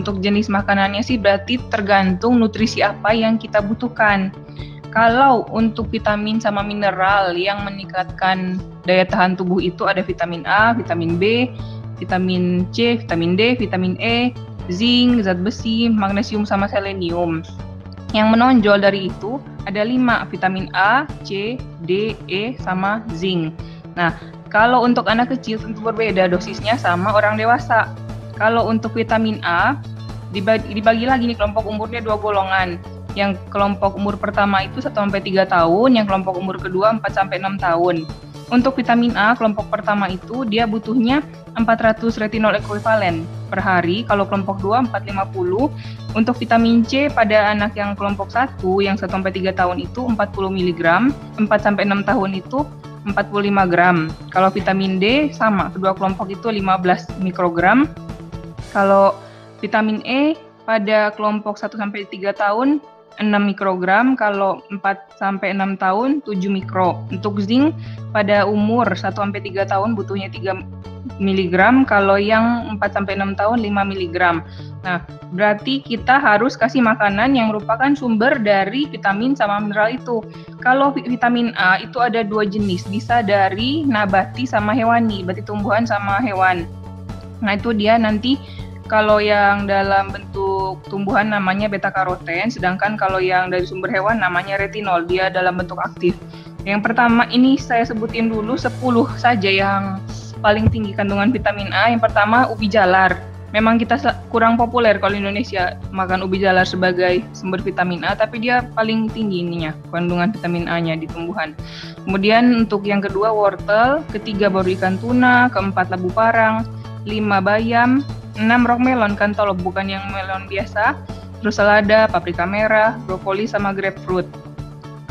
untuk jenis makanannya sih berarti tergantung nutrisi apa yang kita butuhkan. Kalau untuk vitamin sama mineral yang meningkatkan daya tahan tubuh itu ada vitamin A, vitamin B, vitamin C, vitamin D, vitamin E, zinc, zat besi, magnesium sama selenium. Yang menonjol dari itu ada 5, vitamin A, C, D, E, sama zinc. Nah, kalau untuk anak kecil tentu berbeda dosisnya sama orang dewasa. Kalau untuk vitamin A, dibagi lagi nih kelompok umurnya 2 golongan. Yang kelompok umur pertama itu 1-3 tahun, yang kelompok umur kedua 4-6 tahun. Untuk vitamin A, kelompok pertama itu dia butuhnya 400 retinol ekuivalen per hari, kalau kelompok 2 450. Untuk vitamin C pada anak yang kelompok 1 yang 1-3 tahun itu 40 mg, 4-6 tahun itu 45 gram. Kalau vitamin D sama, kedua kelompok itu 15 mikrogram. Kalau vitamin E pada kelompok 1-3 tahun 6 mikrogram, kalau 4-6 tahun 7 mikro. Untuk zinc pada umur 1-3 tahun butuhnya 3 mg, kalau yang 4-6 tahun 5 mg. Nah, berarti kita harus kasih makanan yang merupakan sumber dari vitamin sama mineral itu. Kalau vitamin A itu ada 2 jenis, bisa dari nabati sama hewani, berarti tumbuhan sama hewan. Nah, itu dia nanti kalau yang dalam bentuk tumbuhan namanya beta karoten, sedangkan kalau yang dari sumber hewan namanya retinol, dia dalam bentuk aktif. Yang pertama ini saya sebutin dulu 10 saja yang paling tinggi kandungan vitamin A. Yang pertama ubi jalar. Memang kita kurang populer kalau Indonesia makan ubi jalar sebagai sumber vitamin A, tapi dia paling tinggi ininya kandungan vitamin A-nya di tumbuhan. Kemudian untuk yang kedua wortel, ketiga baru ikan tuna, keempat labu parang, 5 bayam, 6 rock melon, cantaloupe bukan yang melon biasa, terus selada, paprika merah, brokoli sama grapefruit.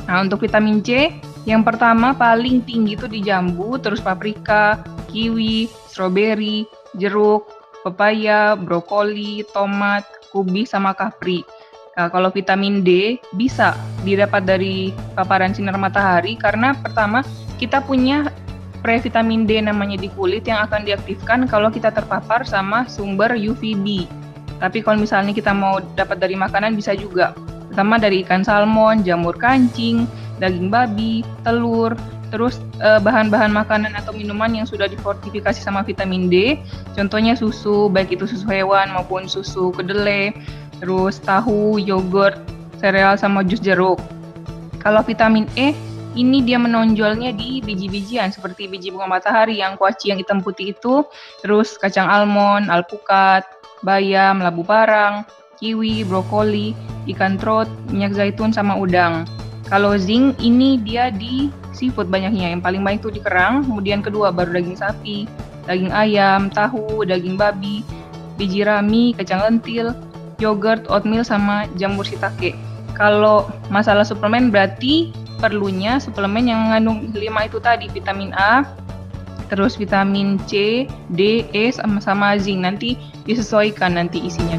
Nah, untuk vitamin C, yang pertama paling tinggi itu di jambu, terus paprika, kiwi, stroberi, jeruk, pepaya, brokoli, tomat, kubis sama kapri. Nah, kalau vitamin D bisa didapat dari paparan sinar matahari karena pertama kita punya previtamin D namanya di kulit yang akan diaktifkan kalau kita terpapar sama sumber UVB. Tapi kalau misalnya kita mau dapat dari makanan bisa juga. Pertama dari ikan salmon, jamur kancing, daging babi, telur, terus bahan-bahan makanan atau minuman yang sudah difortifikasi sama vitamin D. Contohnya susu, baik itu susu hewan maupun susu kedelai, terus tahu, yogurt, sereal sama jus jeruk. Kalau vitamin E ini dia menonjolnya di biji-bijian seperti biji bunga matahari yang kuaci yang hitam putih itu, terus kacang almond, alpukat, bayam, labu parang, kiwi, brokoli, ikan trot, minyak zaitun sama udang. Kalau zinc ini dia di seafood banyaknya, yang paling banyak itu di kerang, kemudian kedua baru daging sapi, daging ayam, tahu, daging babi, biji rami, kacang lentil, yogurt, oatmeal sama jamur shiitake. Kalau masalah suplemen berarti perlunya suplemen yang mengandung 5 itu tadi, vitamin A, terus vitamin C, D, E sama zinc. Nanti disesuaikan nanti isinya.